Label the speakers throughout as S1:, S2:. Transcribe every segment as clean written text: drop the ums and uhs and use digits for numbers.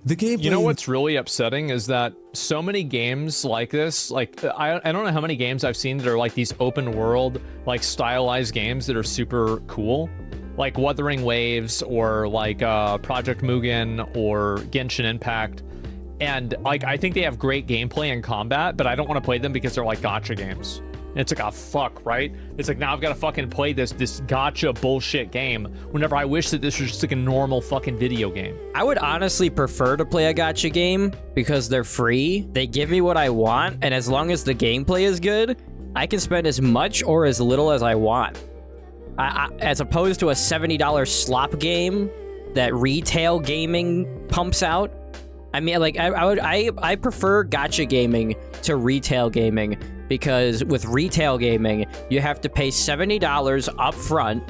S1: The gameplay...
S2: You know what's really upsetting is that so many games like this, like, I don't know how many games I've seen that are like these open world, like stylized games that are super cool. Like Wuthering Waves or like Project Mugen or Genshin Impact. And like, I think they have great gameplay and combat, but I don't want to play them because they're like gacha games. And it's like, oh, fuck, right? It's like, now I've got to fucking play this gacha bullshit game whenever I wish that this was just like a normal fucking video game.
S3: I would honestly prefer to play a gacha game because they're free. They give me what I want, and as long as the gameplay is good, I can spend as much or as little as I want. As opposed to a $70 slop game that retail gaming pumps out. I mean, like, I prefer gacha gaming to retail gaming, because with retail gaming, you have to pay $70 up front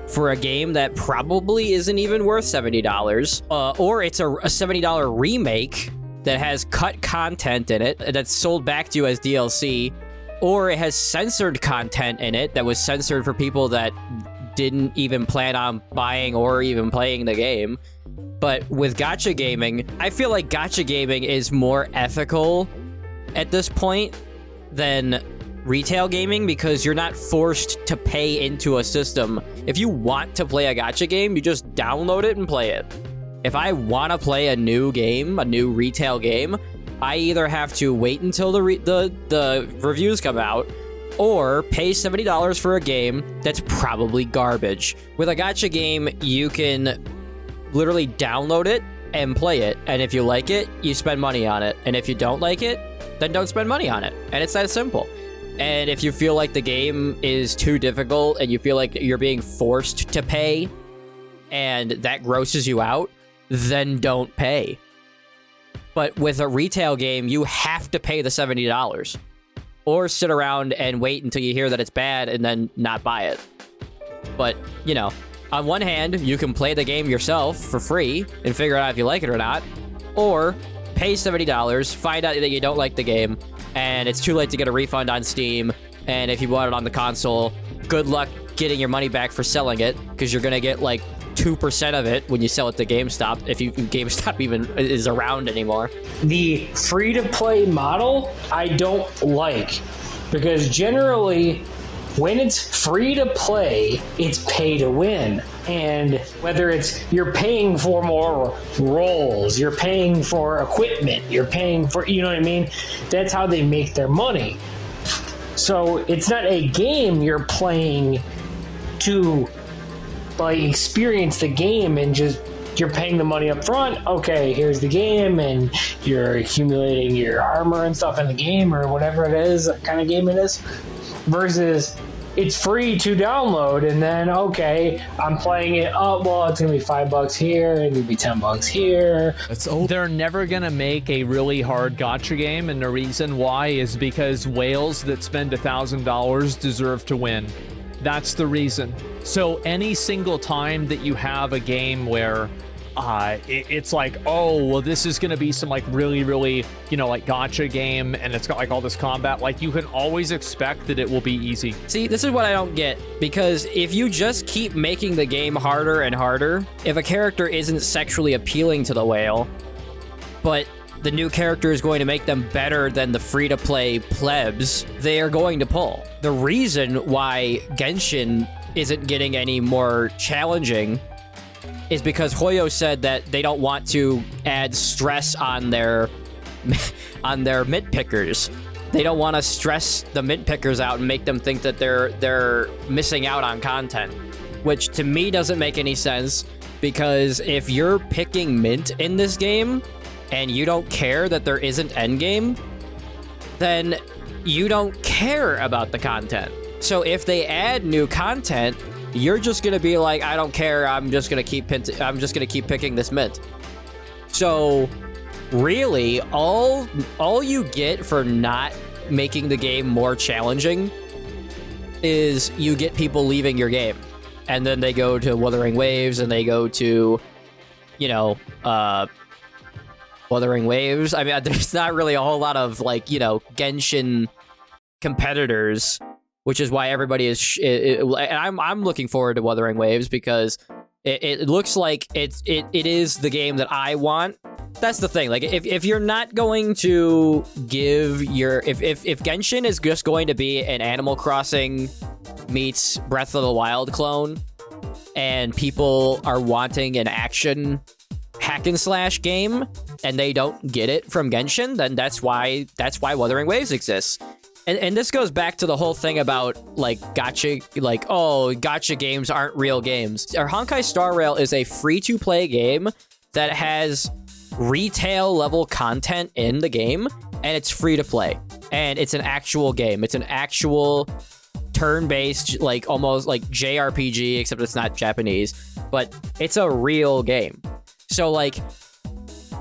S3: for a game that probably isn't even worth $70, or it's a $70 remake that has cut content in it that's sold back to you as DLC, or it has censored content in it that was censored for people that didn't even plan on buying or even playing the game. But with gacha gaming, I feel like gacha gaming is more ethical at this point than retail gaming, because you're not forced to pay into a system. If you want to play a gacha game, you just download it and play it. If I want to play a new game, a new retail game, I either have to wait until the reviews come out, or pay $70 for a game that's probably garbage. With a gacha game, you can literally download it and play it, and if you like it, you spend money on it, and if you don't like it, then don't spend money on it. And it's that simple. And if you feel like the game is too difficult and you feel like you're being forced to pay and that grosses you out, then don't pay. But with a retail game, you have to pay the $70 or sit around and wait until you hear that it's bad and then not buy it. But, you know, on one hand, you can play the game yourself for free and figure out if you like it or not, or pay $70, find out that you don't like the game, and it's too late to get a refund on Steam, and if you want it on the console, good luck getting your money back for selling it, because you're gonna get like 2% of it when you sell it to GameStop, if GameStop even is around anymore.
S4: The free-to-play model, I don't like, because generally, when it's free to play, it's pay to win. And whether it's you're paying for more roles, you're paying for equipment, you're paying for, you know what I mean? That's how they make their money. So it's not a game you're playing to like experience the game and just you're paying the money up front. Okay, here's the game, and you're accumulating your armor and stuff in the game or whatever it is, what kind of game it is. Versus it's free to download, and then okay, I'm playing it. Oh well, it's gonna be $5 here, and it'll be $10 here.
S2: They're never gonna make a really hard gacha game, and the reason why is because whales that spend $1,000 deserve to win. That's the reason. So any single time that you have a game where it's like, oh, well, this is going to be some like really, really, you know, like gacha game, and it's got like all this combat, like you can always expect that it will be easy.
S3: See, this is what I don't get, because if you just keep making the game harder and harder, if a character isn't sexually appealing to the whale, but the new character is going to make them better than the free-to-play plebs, they are going to pull. The reason why Genshin isn't getting any more challenging is because Hoyo said that they don't want to add stress on their mint pickers. They don't want to stress the mint pickers out and make them think that they're missing out on content, which to me doesn't make any sense, because if you're picking mint in this game and you don't care that there isn't endgame, then you don't care about the content. So if they add new content, you're just gonna be like, I don't care. I'm just gonna keep picking this mint. So really, all you get for not making the game more challenging is you get people leaving your game, and then they go to Wuthering Waves, and they go to, you know, Wuthering Waves. I mean, there's not really a whole lot of like, you know, Genshin competitors, which is why everybody is. I'm looking forward to Wuthering Waves, because it looks like it is the game that I want, That's the thing. Like, if you're not going to give your... If Genshin is just going to be an Animal Crossing meets Breath of the Wild clone, and people are wanting an action hack and slash game, and they don't get it from Genshin, then that's why Wuthering Waves exists. And this goes back to the whole thing about, like, gacha, like, oh, gacha games aren't real games. Our Honkai Star Rail is a free-to-play game that has retail-level content in the game, and it's free to play. And it's an actual game. It's an actual turn-based, like, almost like JRPG, except it's not Japanese. But it's a real game. So, like,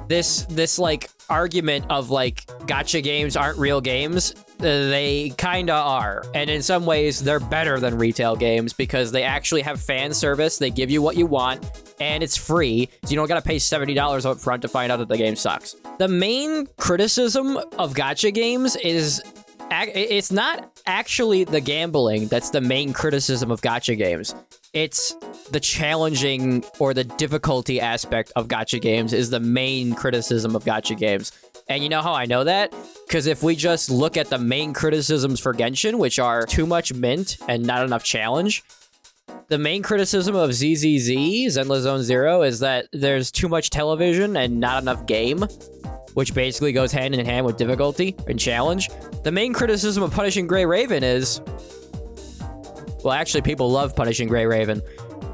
S3: this like, argument of, like, gacha games aren't real games, they kinda are. And in some ways, they're better than retail games because they actually have fan service, they give you what you want, and it's free, so you don't gotta pay $70 up front to find out that the game sucks. The main criticism of gacha games is... It's not actually the gambling that's the main criticism of gacha games. It's the challenging or the difficulty aspect of gacha games is the main criticism of gacha games. And you know how I know that? Because if we just look at the main criticisms for Genshin, which are too much mint and not enough challenge, the main criticism of ZZZ, Zenless Zone Zero, is that there's too much television and not enough game, which basically goes hand in hand with difficulty and challenge. The main criticism of Punishing Gray Raven is... Well, actually, people love Punishing Gray Raven.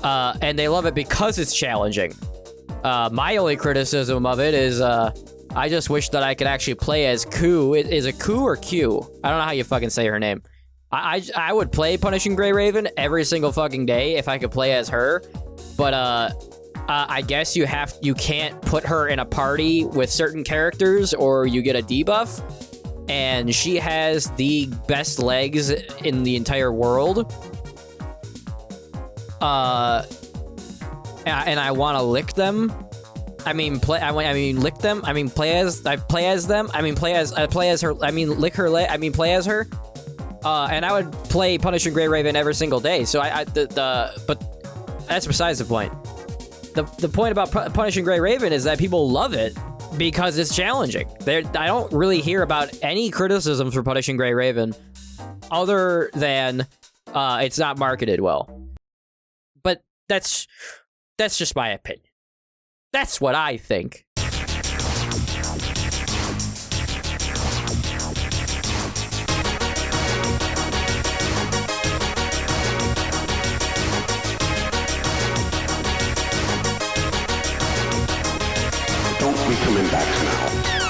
S3: And they love it because it's challenging. My only criticism of it is... I just wish that I could actually play as Ku. Is it Ku or Q? I don't know how you fucking say her name. I would play Punishing Gray Raven every single fucking day if I could play as her. But, I guess you can't put her in a party with certain characters or you get a debuff. And she has the best legs in the entire world. And I want to lick them. I mean, lick them. I mean, play as them. I mean, play as her. I mean, lick her leg. I mean, play as her. And I would play Punishing Gray Raven every single day. So but that's besides the point. The point about Punishing Gray Raven is that people love it because it's challenging. I don't really hear about any criticisms for Punishing Gray Raven other than it's not marketed well. But that's just my opinion. That's what I think.
S1: Don't be coming back now.